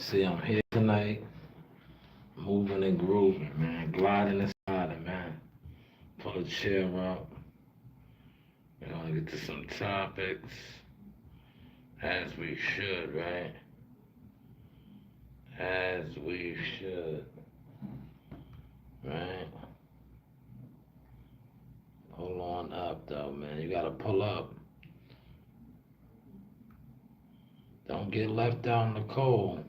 See, I'm here tonight, moving and grooving, man, gliding and sliding, man. Pull a chair up. We're gonna get to some topics, as we should, right? As we should, right? Hold on up, though, man. You gotta pull up. Don't get left out in the cold.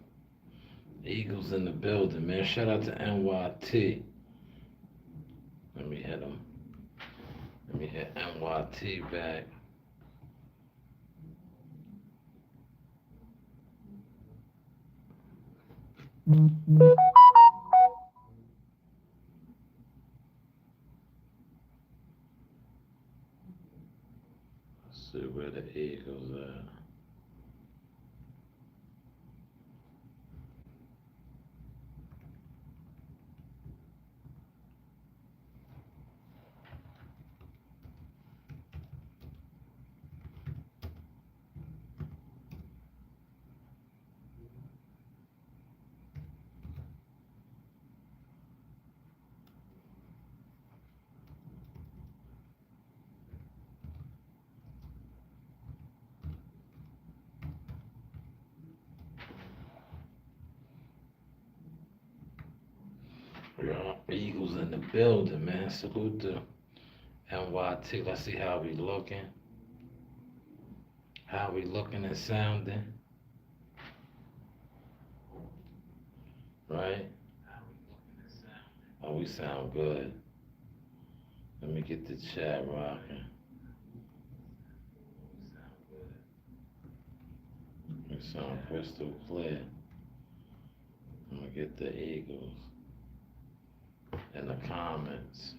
Eagles in the building, man. Shout out to NYT. Let me hit him. Let me hit NYT back. Let's see where the Eagles at. Yeah, Eagles in the building, man. Salute to NYT. Let's see how we looking. How we looking and sounding, right? Oh, we sound good. Let me get the chat rocking. We sound crystal clear. I'm gonna get the Eagles in the comments.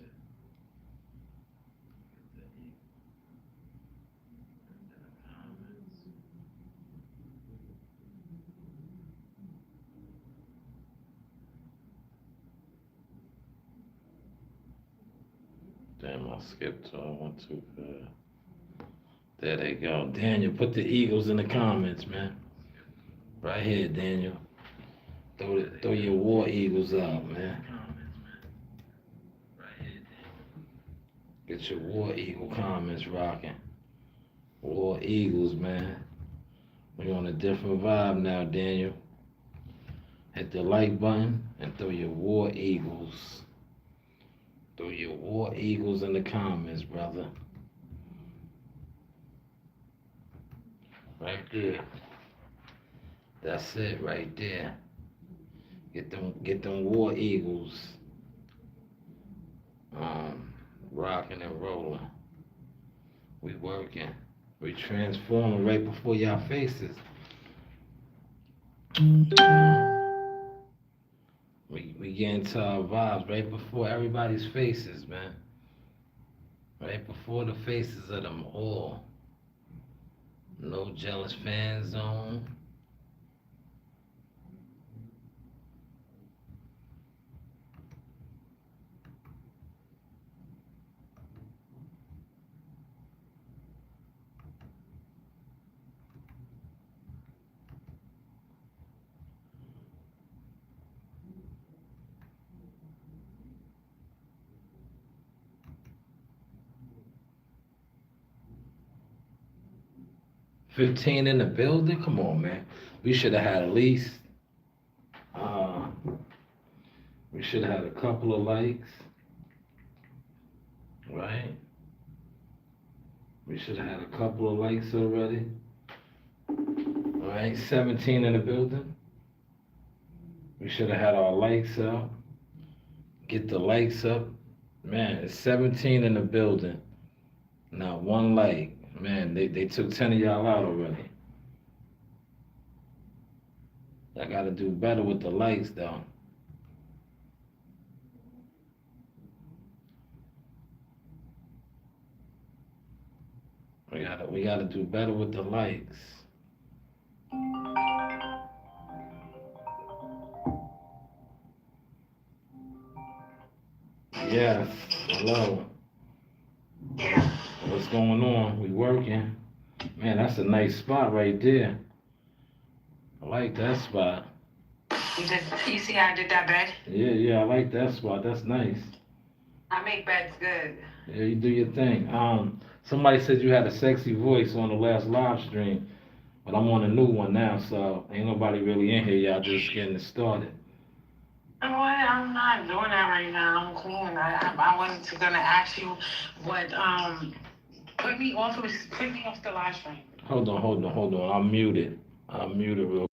Damn, I skipped to I went too fast. There they go. Daniel, put the Eagles in the comments, man. Right here, Daniel. Throw your War Eagles out, man. Get your War Eagle comments rocking. War Eagles, man. We on a different vibe now, Daniel. Hit the like button and throw your War Eagles. Throw your War Eagles in the comments, brother. Right there. That's it right there. Get them War Eagles. Rocking and rolling. We working. We transforming right before y'all faces. We get into our vibes right before everybody's faces, man. Right before the faces of them all. No jealous fan zone. 15 in the building? Come on, man. We should have had at least, uh, we should have had a couple of likes, right? We should have had a couple of likes already. All right, 17 in the building. We should have had our likes up. Get the likes up. Man, it's 17 in the building. Not one like. Man, they took 10 of y'all out already. I gotta do better with the likes though. We gotta do better with the likes. Yes. Hello. What's going on? We working. Man, that's a nice spot right there. I like that spot. You see how I did that bed? Yeah, I like that spot. That's nice. I make beds good. Yeah, you do your thing. Somebody said you had a sexy voice on the last live stream, but I'm on a new one now, so ain't nobody really in here. Y'all just getting it started. You know what? I'm not doing that right now. I'm clean. I wasn't gonna ask you what put me off the live stream. Hold on. I'm muted. I'm muted real.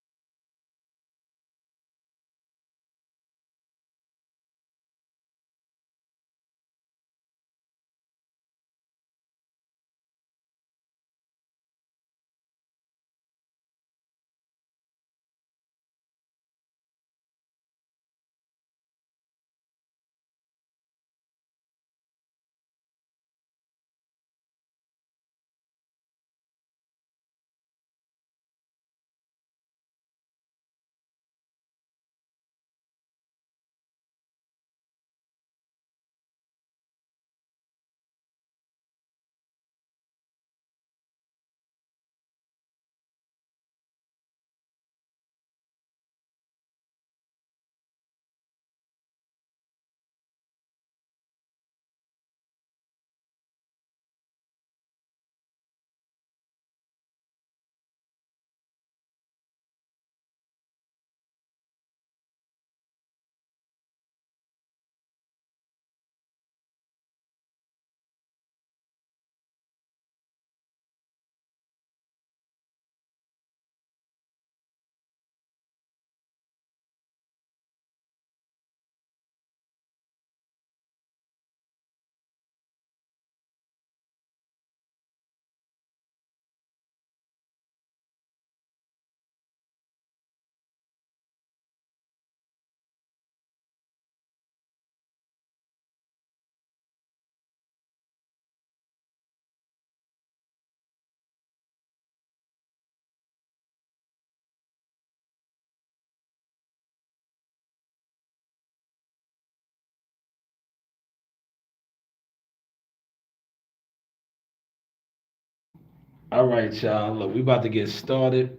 All right, y'all. Look, we about to get started.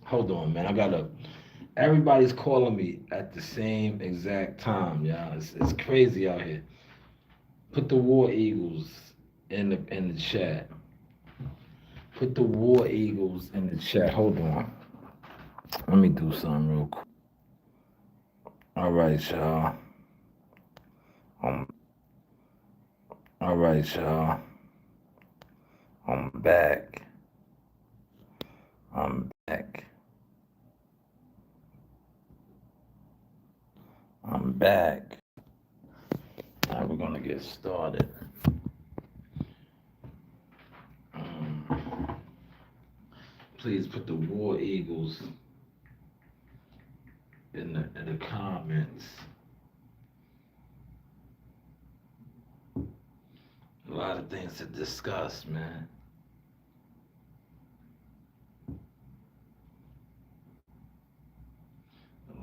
Hold on, man. I gotta. Everybody's calling me at the same exact time, y'all. It's crazy out here. Put the War Eagles in the chat. Put the War Eagles in the chat. Hold on. Let me do something real quick. All right, y'all. Um, all right, y'all. I'm back. I'm back. I'm back. Now we're gonna get started. Um, please put the War Eagles in the comments. A lot of things to discuss, man.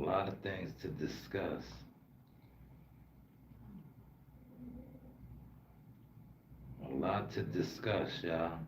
A lot of things to discuss. A lot to discuss, y'all.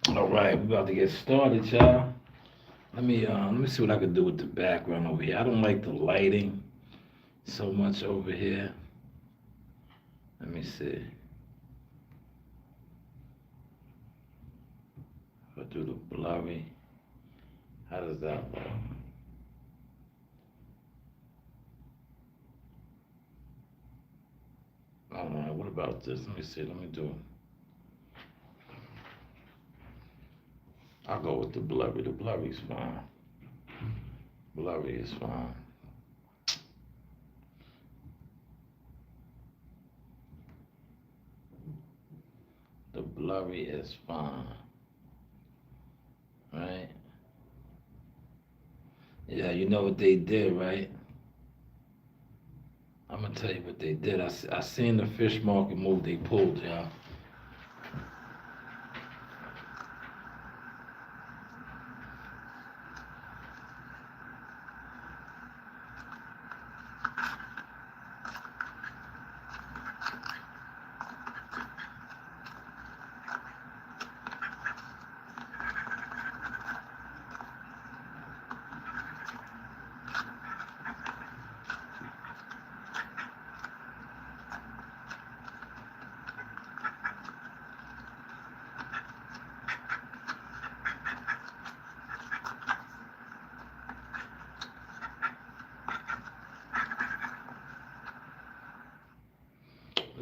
All right, we about to get started, y'all. Let me see what I can do with the background over here. I don't like the lighting. So much over here. Let me see. If I do the blurry, how does that work? Alright, what about this? Let me see, let me do. I'll go with the blurry. The blurry's fine. Blurry is fine. The blurry is fine. Right? Yeah, you know what they did, right? I'm gonna tell you what they did. I seen the fish market move they pulled, y'all.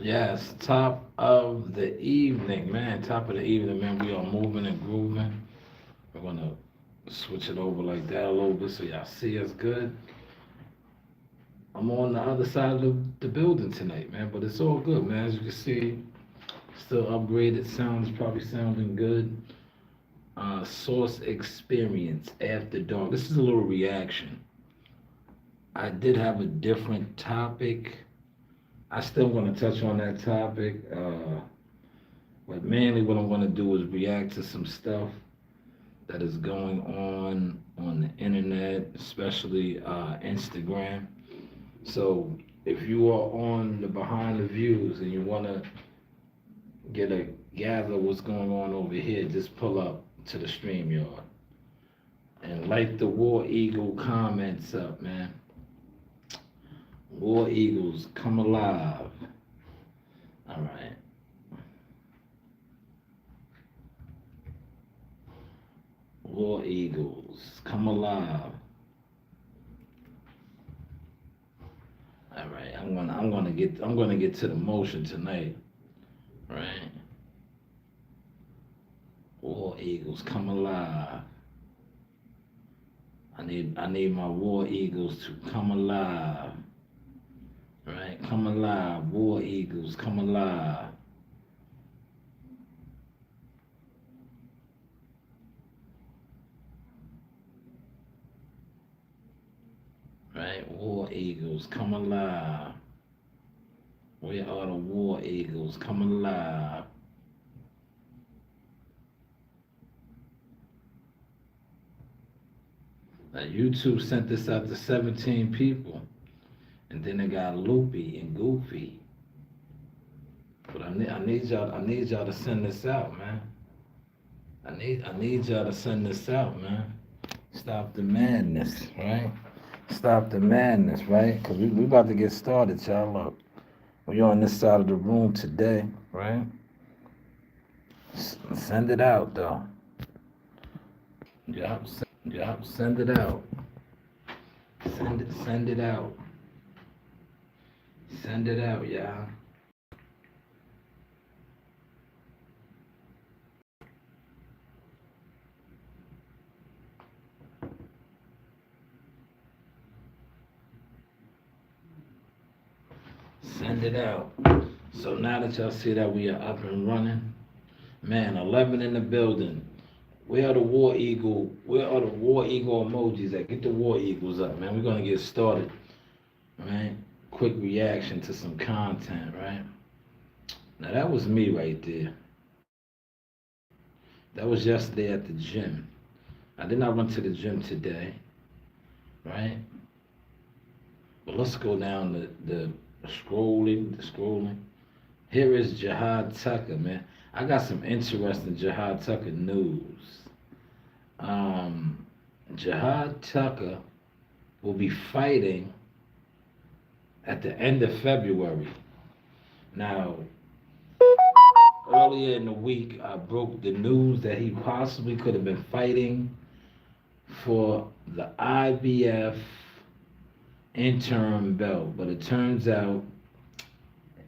Yes, top of the evening, man. Top of the evening, man. We are moving and grooving. We're gonna switch it over like that a little bit so y'all see us good. I'm on the other side of the building tonight, man, but it's all good, man. As you can see, still upgraded. Sound is probably sounding good. Source experience after dark. This is a little reaction. I did have a different topic. I still want to touch on that topic, but mainly what I'm going to do is react to some stuff that is going on the internet, especially Instagram. So if you are on the behind the views and you want to gather what's going on over here, just pull up to the StreamYard and light the War Eagle comments up, man. War Eagles, come alive. All right. War Eagles, come alive. All right. I'm gonna get to the motion tonight. Right. War Eagles, come alive. I need my War Eagles to come alive. Right, come alive, War Eagles, come alive. Right, War Eagles, come alive. Where are the War Eagles? Come alive. Now YouTube sent this out to 17 people. And then it got Loopy and Goofy. But I need y'all to send this out, man. I need y'all to send this out, man. Stop the madness, right? Stop the madness, right? Cause we about to get started, y'all. Look, we on this side of the room today, right? Send it out, though. Yup, send it out. Send it out. Send it out, y'all. Send it out. So now that y'all see that we are up and running, man, 11 in the building. Where are the War Eagle emojis at? Get the War Eagles up, man. We're gonna get started. Right? Quick reaction to some content, right? Now that was me right there. That was yesterday at the gym. I did not run to the gym today, right? But let's go down the scrolling. Here is Jihad Tucker, man. I got some interesting Jihad Tucker news. Jihad Tucker will be fighting at the end of February. Now, earlier in the week, I broke the news that he possibly could have been fighting for the IBF interim belt, but it turns out,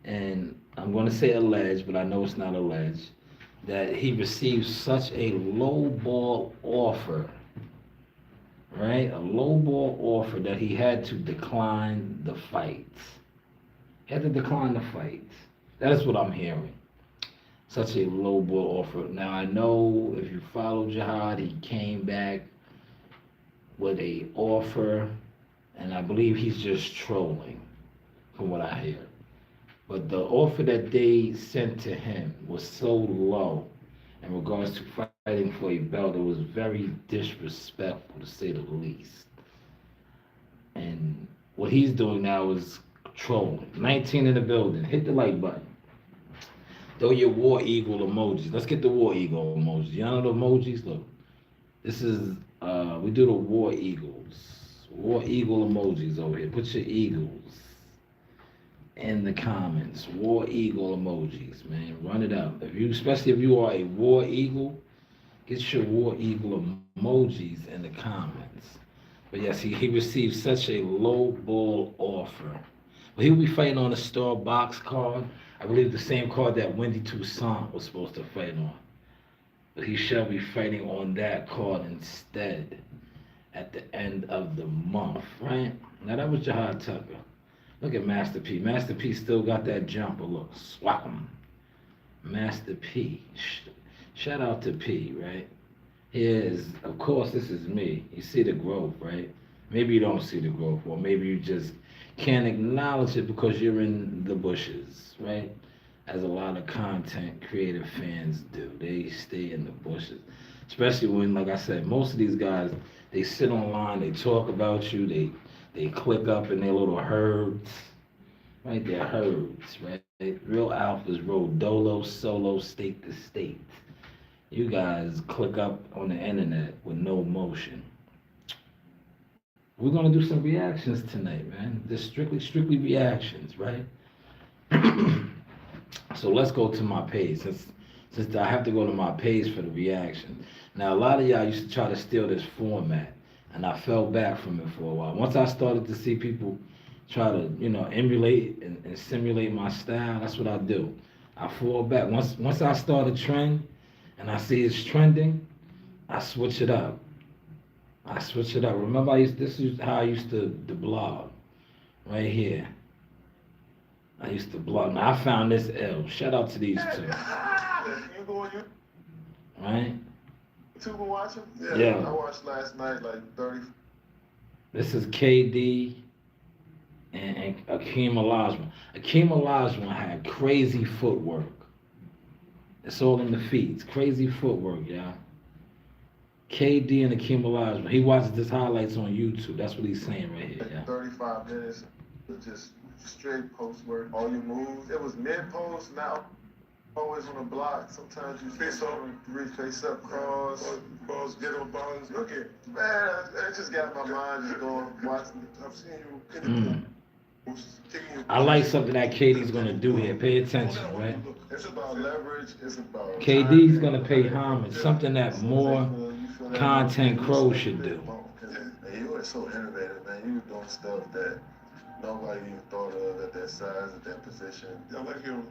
and I'm going to say alleged, but I know it's not alleged, that he received such a low ball offer, right? A low ball offer that he had to decline the fights. He had to decline the fights. That is what I'm hearing. Such a low ball offer. Now I know if you follow Jihad, he came back with a offer, and I believe he's just trolling, from what I hear. But the offer that they sent to him was so low in regards to fighting for a belt. It was very disrespectful, to say the least. And what he's doing now is trolling. 19 in the building. Hit the like button. Throw your War Eagle emojis. Let's get the War Eagle emojis. Y'all know the emojis? Look. This is, we do the War Eagles. War Eagle emojis over here. Put your eagles in the comments. War Eagle emojis, man. Run it up. Especially if you are a War Eagle, get your War Eagle emojis in the comments. But yes, he received such a low ball offer. But he'll be fighting on a star box card. I believe the same card that Wendy Toussaint was supposed to fight on. But he shall be fighting on that card instead at the end of the month, right? Now that was Jihad Tucker. Look at Master P. Master P still got that jumper. Look, swap him. Master P. Shout out to P, right? Here's, of course, this is me. You see the growth, right? Maybe you don't see the growth, or maybe you just can't acknowledge it because you're in the bushes, right? As a lot of content creative fans do. They stay in the bushes. Especially when, like I said, most of these guys, they sit online, they talk about you, they click up in their little herds, right? They're herds, right? Real alphas roll dolo, solo, state to state. You guys click up on the internet with no motion. We're gonna do some reactions tonight, man. Just strictly reactions, right? So let's go to my page, since I have to go to my page for the reaction. Now a lot of y'all used to try to steal this format, and I fell back from it for a while. Once I started to see people try to, emulate and simulate my style, that's what I do. I fall back. Once I start a trend and I see it's trending, I switch it up. Remember, this is how I used to blog, right here. I used to blog. Now I found this L. Shout out to these two. You go on right? YouTube and watch them? Yeah. I watched last night like 30. This is KD and Akeem Olajuwon. Akeem Olajuwon had crazy footwork. It's all in the feeds. Crazy footwork, y'all. KD and Akeem Olajuwon. He watches his highlights on YouTube. That's what he's saying right here, yeah. 35 minutes of just straight post work. All your moves. It was mid post, now always on the block. Sometimes you face over, face up, cross, get on balls. Look at man, it just got my mind just going watching. I've seen you in the I like something that KD's gonna do here. Pay attention, right? It's about leverage. It's about KD's gonna pay homage. Something that more content crows should do. You were so innovative, man. You were doing stuff that nobody even thought of at that size, at that position. I like your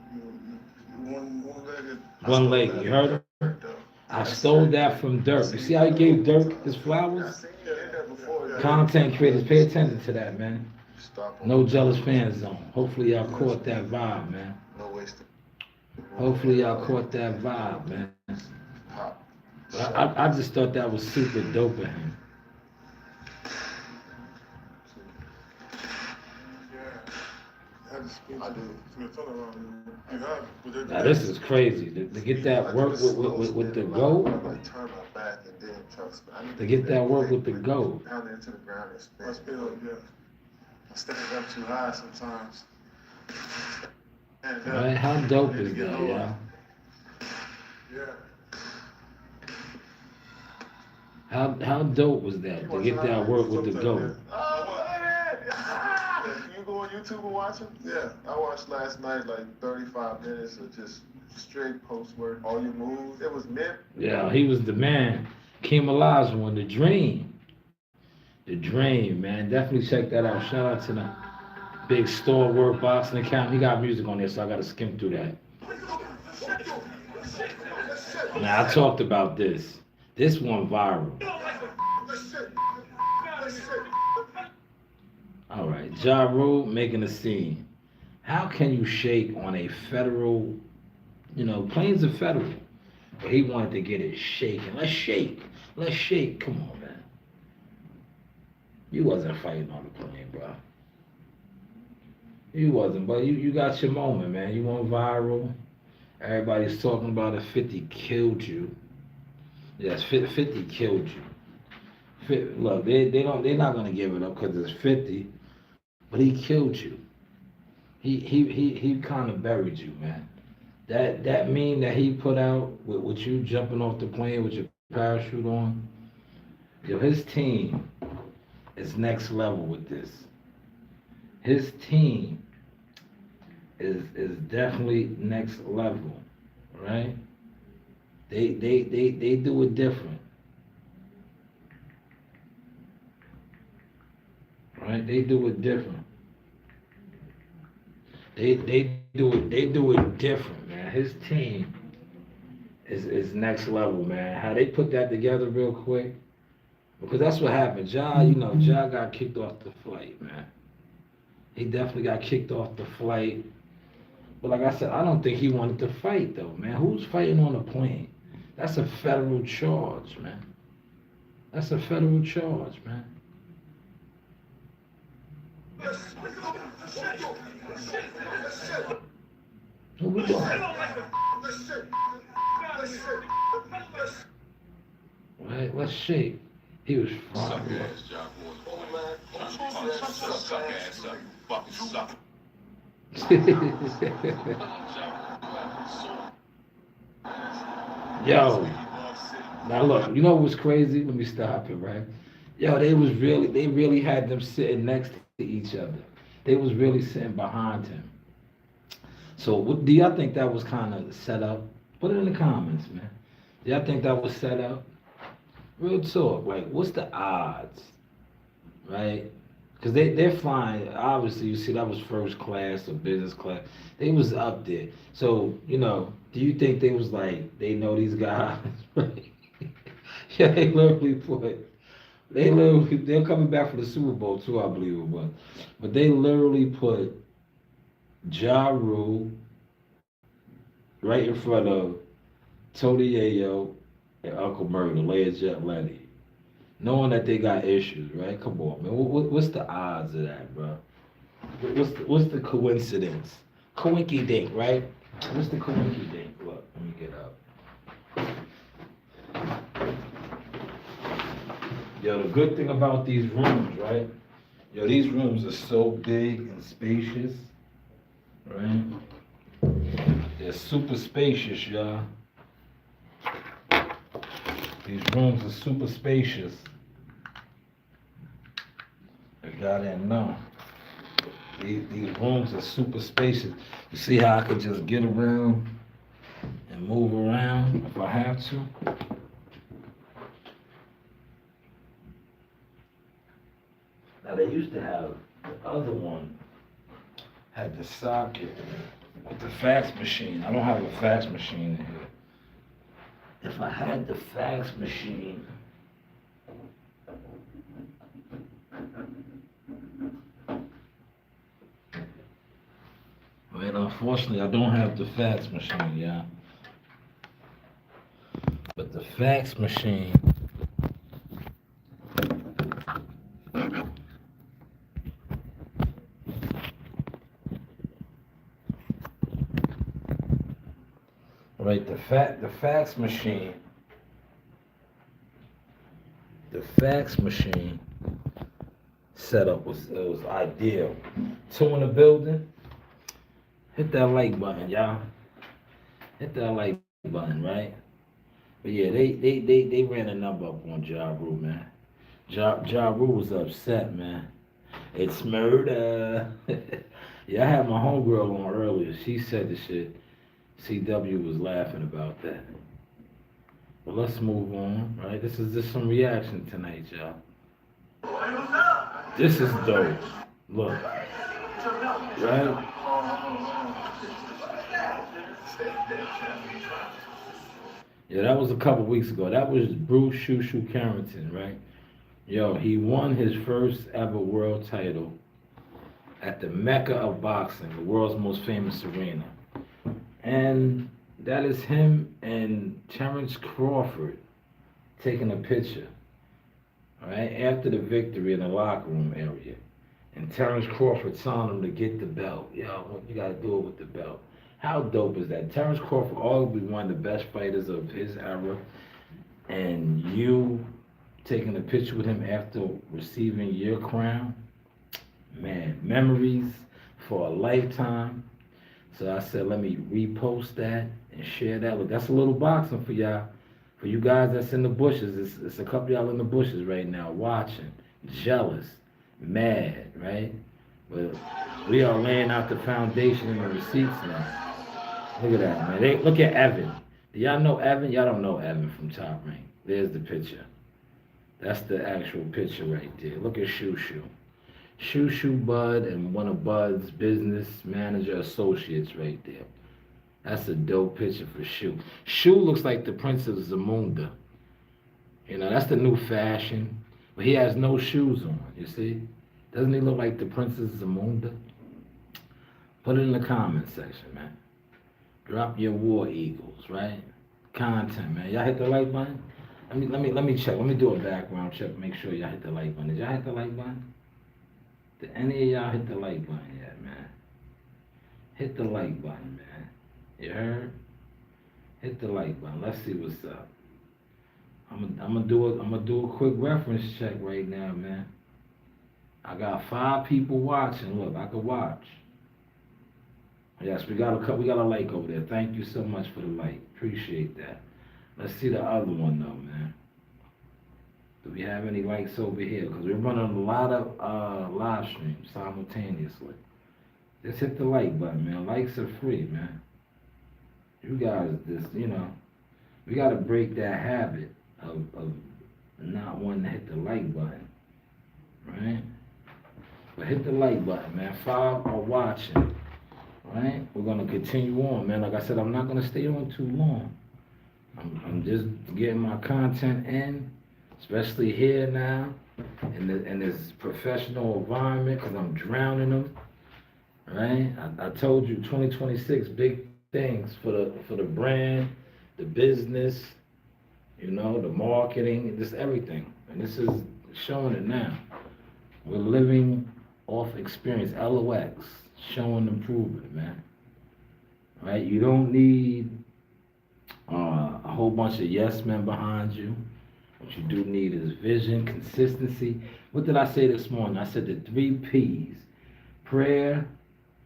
one-legged. One leg, you heard him? I stole that from Dirk. You see how he gave Dirk his flowers? Content creators, pay attention to that, man. No jealous fan zone. Hopefully y'all caught that vibe, man. Hopefully y'all caught that vibe, man. But I just thought that was super dope of him. I do. Now this is crazy. To get that work with the goat. To get that work with the goat. I step it up too high sometimes. Right? How dope is that, y'all? Yeah. How dope was that to get that work with the goat? Oh, You go on YouTube and watch them? Yeah, I watched last night like 35 minutes of just straight post work. All your moves. It was mid. Yeah, he was the man. Kim Olajuwon, the dream. The dream, man. Definitely check that out. Shout out to the big stalwart boxing account. He got music on there, so I gotta skim through that. Now I talked about this. This one viral. All right, Ja Rule making a scene. How can you shake on a federal, planes are federal, but he wanted to get it shaking. Let's shake. Let's shake. Come on, man. You wasn't fighting on the plane, bro. You wasn't, but you got your moment, man. You went viral. Everybody's talking about it. 50 killed you. Yes, 50 killed you. Look, they're not gonna give it up because it's 50, but he killed you. He kind of buried you, man. That meme that he put out with you jumping off the plane with your parachute on. Yo, his team is next level with this. His team is definitely next level, right? They do it different. Right? They do it different. They do it different, man. His team is next level, man. How they put that together real quick. Because that's what happened. Ja got kicked off the flight, man. He definitely got kicked off the flight. But like I said, I don't think he wanted to fight though, man. Who's fighting on a plane? That's a federal charge, man. That's a federal charge, man. Who we doing? Right, let's shake. He was fine. Yo, now look, you know what's crazy? Let me stop it, right? Yo, they really had them sitting next to each other. They was really sitting behind him. So do y'all think that was kind of set up? Put it in the comments, man. Do y'all think that was set up? Real talk, like, what's the odds, right? Because they're flying, obviously, you see that was first class or business class. They was up there. So, do you think they was like, they know these guys? Yeah, they're coming back for the Super Bowl too, I believe it was. But they literally put Ja Rule right in front of Tony Yayo and Uncle Murder, Leia Jet Letty. Knowing that they got issues, right? Come on, man. What's the odds of that, bro? What's the coincidence? Coinky dink, right? What's the coinky dink? Look, let me get up. Yo, the good thing about these rooms, right? Yo, these rooms are so big and spacious, right? They're super spacious, y'all. These rooms are super spacious. If y'all didn't know. These rooms are super spacious. You see how I could just get around and move around if I have to? Now they used to have, the other one had the socket with the fax machine. I don't have a fax machine in here. If I had the fax machine, well, unfortunately, I don't have the fax machine, yeah. But the fax machine, right, the fax machine setup was ideal. Two in the building. Hit that like button, y'all. Hit that like button, right? But yeah, they ran a number up on Ja Rule, man. Ja Rule was upset, man. It's murder. Yeah, I had my homegirl on earlier. She said the shit. CW was laughing about that. But let's move on, right? This is just some reaction tonight, y'all. This is dope. Look, right? Yeah, that was a couple weeks ago. That was Bruce Shoo Shoo Carrington, right? Yo, he won his first ever world title at the Mecca of boxing, the world's most famous arena. And that is him and Terrence Crawford taking a picture, all right, after the victory in the locker room area. And Terrence Crawford telling him to get the belt. Yo, you gotta do it with the belt. How dope is that? Terrence Crawford, arguably one of the best fighters of his era, and you taking a picture with him after receiving your crown. Man, memories for a lifetime. So I said, let me repost that and share that. Look, that's a little boxing for y'all. For you guys that's in the bushes, it's a couple of y'all in the bushes right now watching, jealous, mad, right? But we are laying out the foundation and the receipts now. Look at that, man. Look at Evan. Do y'all know Evan? Y'all don't know Evan from Top Rank. There's the picture. That's the actual picture right there. Look at Shoo Shoo. Shoo Shoo Bud and one of Bud's business manager associates right there. That's a dope picture for Shoo. Shoo looks like the Prince of Zamunda. You know, that's the new fashion. But he has no shoes on, you see? Doesn't he look like the Prince of Zamunda? Put it in the comment section, man. Drop your war eagles, right? Content, man. Y'all hit the like button? Let me check. Let me do a background check. Make sure y'all hit the like button. Did y'all hit the like button? Did any of y'all hit the like button yet, man? Hit the like button, man. You heard? Hit the like button. Let's see what's up. I'm gonna do a quick reference check right now, man. I got 5 people watching. Look, I can watch. Yes, we got a like over there. Thank you so much for the like. Appreciate that. Let's see the other one though, man. Do we have any likes over here? Because we're running a lot of live streams simultaneously. Just hit the like button, man. Likes are free, man. You guys just, you know, we got to break that habit of not wanting to hit the like button, right? But hit the like button, man. 5 are watching, right? We're going to continue on, man. Like I said, I'm not going to stay on too long. I'm just getting my content in, especially here now, in this professional environment, because I'm drowning them, right? I told you 2026, big things for the brand, the business, you know, the marketing, just everything. And this is showing it now. We're living off experience, LOX, showing improvement, man. Right? You don't need a whole bunch of yes men behind you. What you do need is vision, consistency. What did I say this morning? I said the 3 P's: prayer,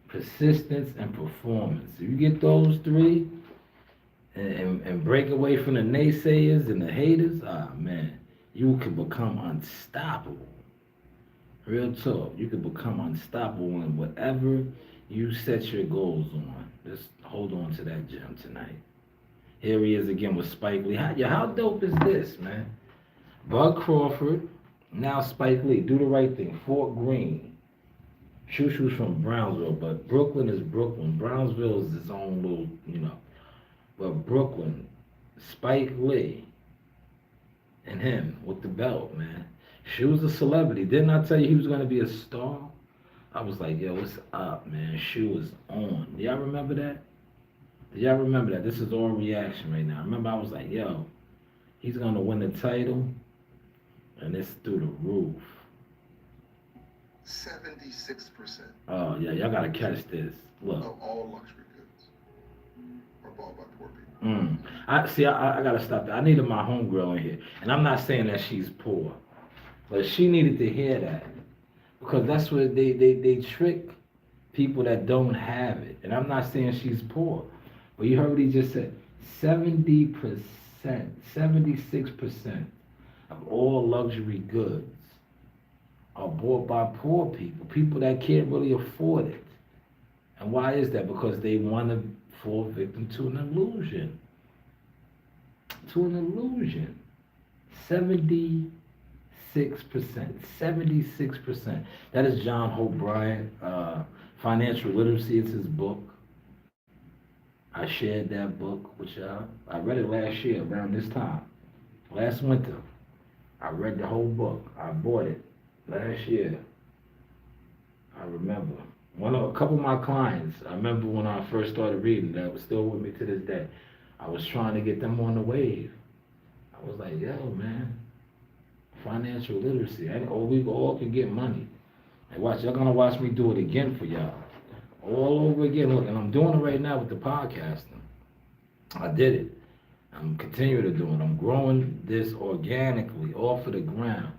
persistence, and performance. If you get those 3 and break away from the naysayers and the haters, man, you can become unstoppable. Real talk, you can become unstoppable in whatever you set your goals on. Just hold on to that gem tonight. Here he is again with Spike Lee. How dope is this, man? Bud Crawford, now Spike Lee. Do the right thing. Fort Greene. Shoo Shoo's from Brownsville, but Brooklyn is Brooklyn. Brownsville is its own little, you know. But Brooklyn, Spike Lee, and him with the belt, man. Shoo's a celebrity. Didn't I tell you he was going to be a star? I was like, yo, what's up, man? Shoo is on. Do y'all remember that? Do y'all remember that? This is all reaction right now. Remember, I was like, yo, he's going to win the title, and it's through the roof. 76% Oh, yeah, y'all got to catch this. Look. of all luxury goods are bought by poor people. I got to stop that. I needed my homegirl in here. And I'm not saying that she's poor, but she needed to hear that. Because that's what they trick people that don't have it. And I'm not saying she's poor. But you heard what he just said. 70%, 76% of all luxury goods are bought by poor people, people that can't really afford it. And why is that? Because they want to fall victim to an illusion. To an illusion. 76%. 76%. That is John Hope Bryant. Financial Literacy is his book. I shared that book with y'all. I read it last year around this time. Last winter. I read the whole book. I bought it last year. I remember. A couple of my clients, I remember when I first started reading, that was still with me to this day. I was trying to get them on the wave. I was like, yo, man, financial literacy. We all can get money. And watch, y'all gonna watch me do it again for y'all. All over again. Look, and I'm doing it right now with the podcasting. I did it. I'm continuing to do it. I'm growing this organically, off of the ground.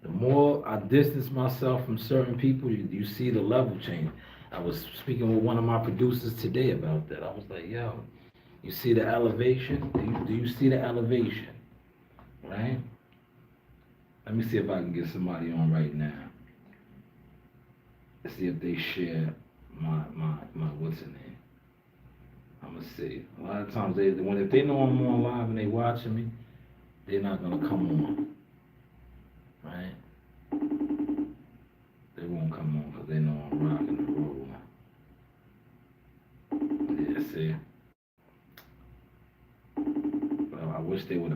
The more I distance myself from certain people, you see the level change. I was speaking with one of my producers today about that. I was like, yo, you see the elevation? Do you see the elevation? Right? Let me see if I can get somebody on right now. Let's see if they share my what's in name. I'm gonna see. A lot of times if they know I'm on live and they watching me, they're not gonna come on. Right? They won't come on because they know I'm rocking and rolling. Yeah, see. Well, I wish they would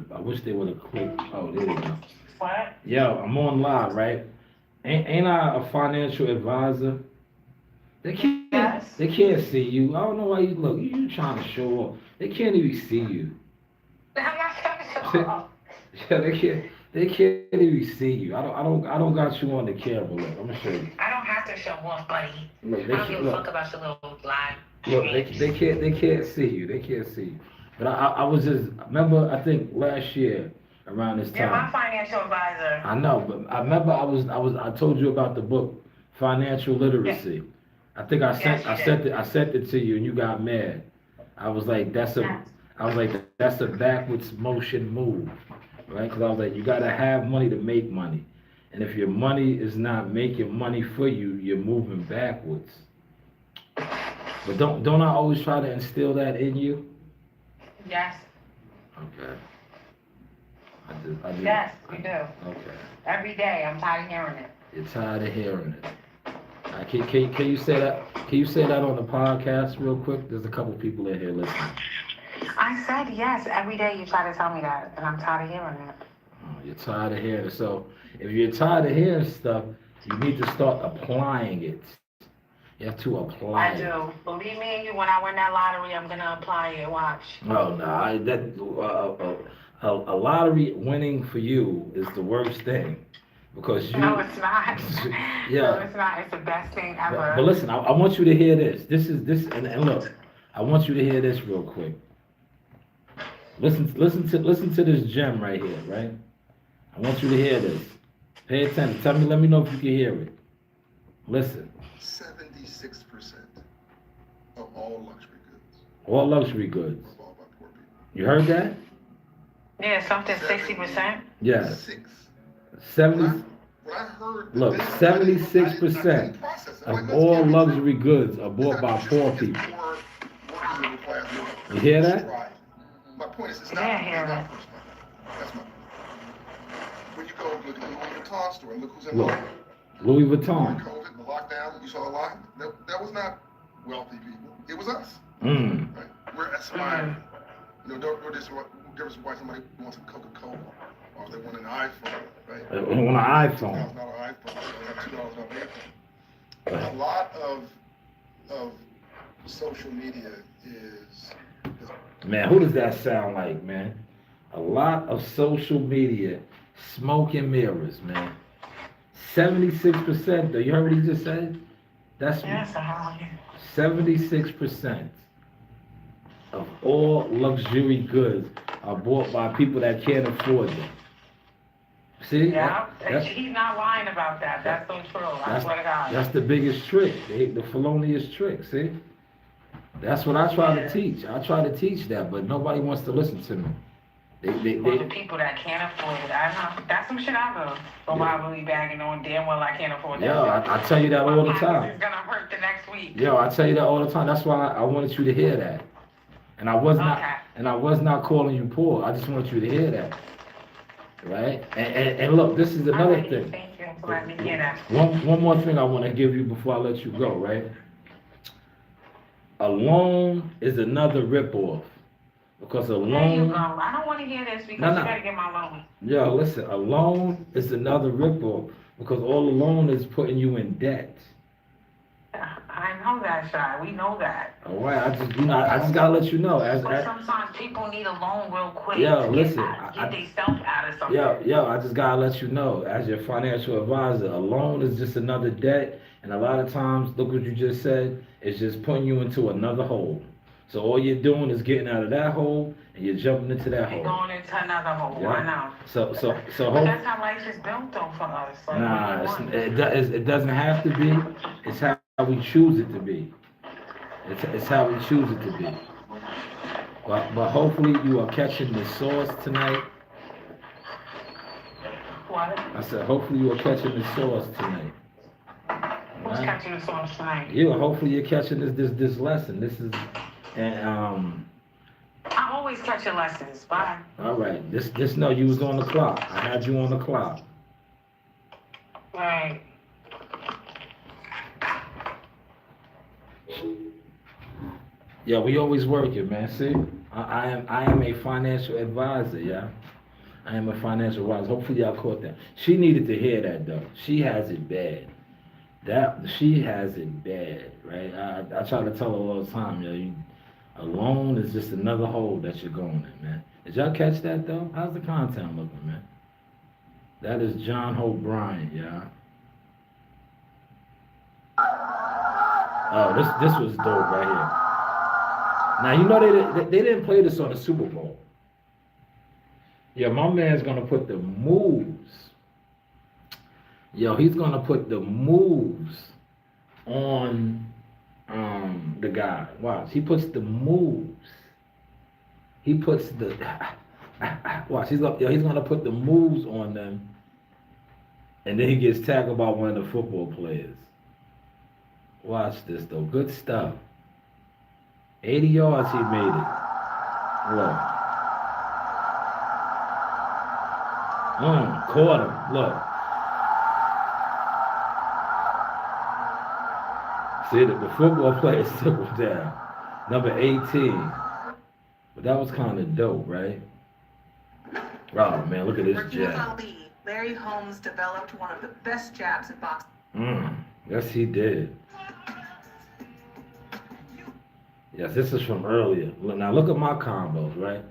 have clicked. Oh, there you go. What? Yo, I'm on live, right? Ain't I a financial advisor? They can't. Yes. They can't see you. I don't know why you look. You trying to show off. They can't even see you. I'm not trying to show off. Yeah, they can't even see you. I don't got you on the camera. Look, I'm gonna show you. I don't have to show off, buddy. Look, I don't give a fuck about your little live. Look, they can't see you. They can't see you. But I was just remember I think last year around this You're my time. financial advisor. I know, but I remember I told you about the book Financial Literacy. I think I sent it to you and you got mad. I was like that's a backwards motion move, right? Because I was like you gotta have money to make money, and if your money is not making money for you, you're moving backwards. But don't I always try to instill that in you? Yes. Okay. I do. Yes, you do. Okay. Every day. I'm tired of hearing it. You're tired of hearing it. Can you say that? Can you say that on the podcast real quick? There's a couple people in here listening. I said yes. Every day you try to tell me that, and I'm tired of hearing it. Oh, you're tired of hearing it. So if you're tired of hearing stuff, you need to start applying it. You have to apply it. I do. Believe me and you, when I win that lottery, I'm gonna apply it. Watch. Oh no, a lottery winning for you is the worst thing. Because you. No, it's not. Yeah. No, it's not. It's the best thing ever. But listen, I want you to hear this. And look, I want you to hear this real quick. Listen to this gem right here, right? I want you to hear this. Pay attention. Let me know if you can hear it. Listen. 76% of all luxury goods All luxury goods. are bought by poor people. You heard that? Yeah, something 60%. Yeah. 70. 70. When I heard Look, that, 76% of all luxury goods are bought by poor people. You hear that? My point is, it's Yeah, I not hear that. first money. That's my point. When you go look at the Louis Vuitton store and look who's in Look, line. Louis During Vuitton. COVID, the lockdown, you saw a line. That was not wealthy people. It was us. Mm. Right? We're aspiring. You know, no difference why somebody wants a Coca-Cola or they want an iPhone, right? On an iPhone. $2,000 iPhone, $2 on iPhone. A lot of social media is Man, who does that sound like, man? A lot of social media, smoke and mirrors, man. 76%, though. You heard what he just said? That's Yeah, so how are you? 76% of all luxury goods are bought by people that can't afford them. See? Yeah, That- he's not lying about that. That's so true. I swear to God. That's the biggest trick, the felonious trick, see? That's what I try to teach. I try to teach that, but nobody wants to listen to me. For the people that can't afford it, I know. That's some shit I go. So why really bagging on damn well I can't afford that Yo, shit. I tell you that all the time. It's gonna hurt the next week. Yo, I tell you that all the time. That's why I wanted you to hear that. And I was not, Okay. and I was not calling you poor. I just want you to hear that, right? And look, this is another Alright, thing. thank you for letting me hear that. One more thing I want to give you before I let you go, right? A loan is another ripoff, because a There you loan. go. I don't want to hear this because No. you gotta get my loan. Yo, listen, a loan is another ripoff, because all a loan is putting you in debt. I know that, Shy. We know that. All right, I just gotta let you know. But sometimes people need a loan real quick Yo, to listen, get themselves out of something. Yo, I just gotta let you know, as your financial advisor, a loan is just another debt, and a lot of times, look what you just said, it's just putting you into another hole. So all you're doing is getting out of that hole, and you're jumping into that You're hole. going into another hole. Yeah. I know. But that's how life is built, though, for us. Like, Nah, it doesn't have to be. It's how we choose it to be. It's how we choose it to be. But hopefully you are catching the sauce tonight. What? I said, hopefully you are catching the sauce tonight. Who's Right? catching the sauce tonight? Yeah, hopefully you're catching this lesson. This is, and I always catch your lessons. Bye. all right. Just know you was on the clock. I had you on the clock. Right. Yeah, we always working, man. See, I am a financial advisor, yeah. I am a financial advisor. Hopefully y'all caught that. She needed to hear that though. She has it bad. She has it bad, right? I try to tell her all the time, yo, a loan is just another hole that you're going in, man. Did y'all catch that though? How's the content looking, man? That is John Hope Bryant, yeah. Oh, this was dope right here. Now you know they didn't play this on the Super Bowl. Yeah, my man's gonna put the moves. Yo, he's gonna put the moves on the guy. Watch, he puts the moves. He puts the watch. He's gonna put the moves on them, and then he gets tackled by one of the football players. Watch this though. Good stuff. 80 yards he made it. Look. Caught him. Look. See, the football players took him down. Number 18. But that was kind of dope, right? Oh, man, look at this Working with jab. Ali, Larry Holmes developed one of the best jabs in boxing. Yes, he did. Yes, this is from earlier. Now look at my combos, right?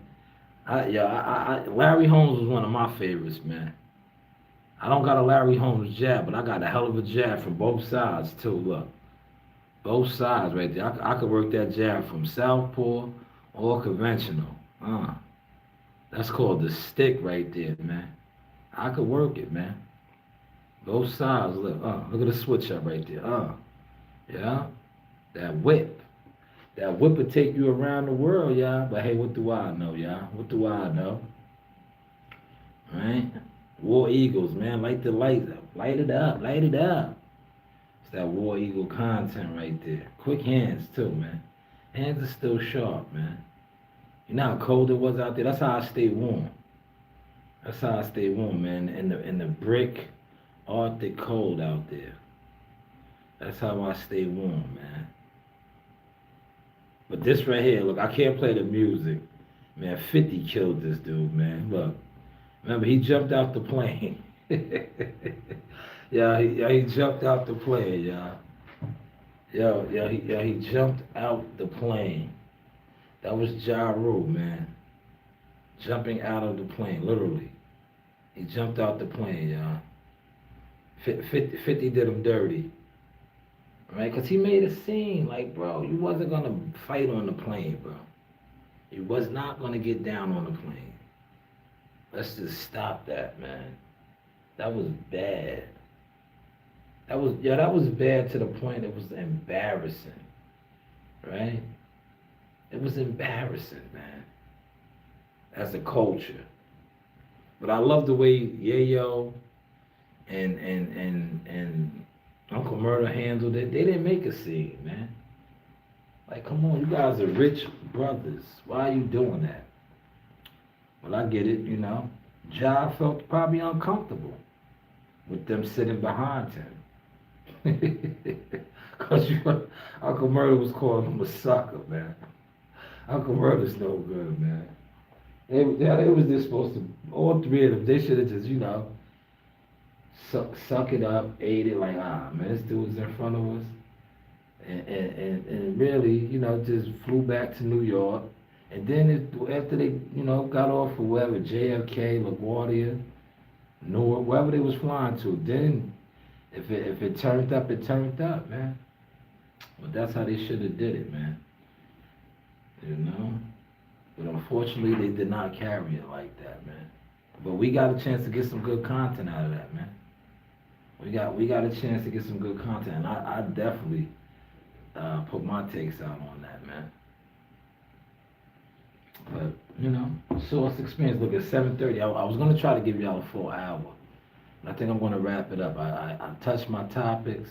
Larry Holmes was one of my favorites, man. I don't got a Larry Holmes jab, but I got a hell of a jab from both sides too. Look, both sides right there. I could work that jab from southpaw or conventional. That's called the stick right there, man. I could work it, man. Both sides. Look, look at the switch up right there. Yeah, that whip. That whip would take you around the world, y'all. But hey, what do I know, y'all? What do I know? Right? War Eagles, man. Light the lights up. Light it up. Light it up. It's that War Eagle content right there. Quick hands, too, man. Hands are still sharp, man. You know how cold it was out there? That's how I stay warm. That's how I stay warm, man. In the brick Arctic cold out there. That's how I stay warm, man. But this right here, look, I can't play the music. Man, 50 killed this dude, man. Look. Remember, he jumped out the plane. Yeah, he jumped out the plane, y'all. He jumped out the plane. That was Ja Rule, man. Jumping out of the plane, literally. He jumped out the plane, y'all. 50 did him dirty. Right? Because he made a scene. Like, bro, you wasn't going to fight on the plane, bro. You was not going to get down on the plane. Let's just stop that, man. That was bad. That was bad to the point it was embarrassing. Right? It was embarrassing, man. as a culture. But I love the way Yayo and Uncle Murder handled it. They didn't make a scene, man. Like, come on, you guys are rich brothers. Why are you doing that? Well, I get it, you know. Ja felt probably uncomfortable with them sitting behind him. Because Uncle Murder was calling him a sucker, man. Uncle Murder's no good, man. They was just supposed to, all three of them, they should have just, you know, suck it up, ate it like, man, this dude's in front of us. And really, you know, just flew back to New York. And then after they, you know, got off or wherever, JFK, LaGuardia, Newark, wherever they was flying to, then if it turned up, it turned up, man. But that's how they should have did it, man. You know? But unfortunately, they did not carry it like that, man. But we got a chance to get some good content out of that, man. We got a chance to get some good content. And I definitely put my takes out on that, man. But, you know, Source Experience, look, at 7:30. I was going to try to give y'all a full hour. I think I'm going to wrap it up. I touched my topics.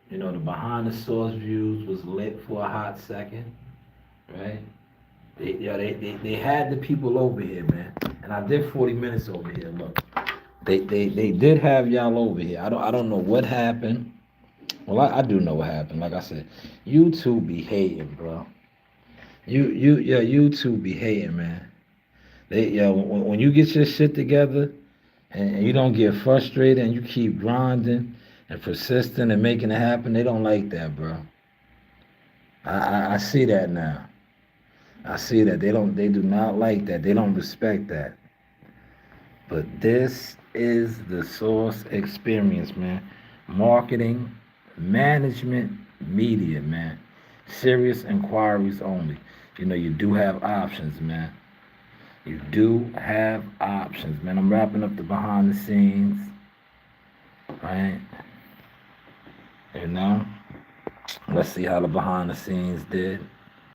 You know, the behind the source views was lit for a hot second, right? They had the people over here, man. And I did 40 minutes over here, look. They did have y'all over here. I don't know what happened. Well, I do know what happened. Like I said, YouTube be hating, bro. YouTube be hating, man. When you get your shit together and you don't get frustrated and you keep grinding and persistent and making it happen, they don't like that, bro. I see that now. I see that. They do not like that. They don't respect that. But this is the Source Experience, man. Marketing, management, media, man. Serious inquiries only. You know, you do have options, man. You do have options, man. I'm wrapping up the behind the scenes, right? You know, let's see how the behind the scenes did.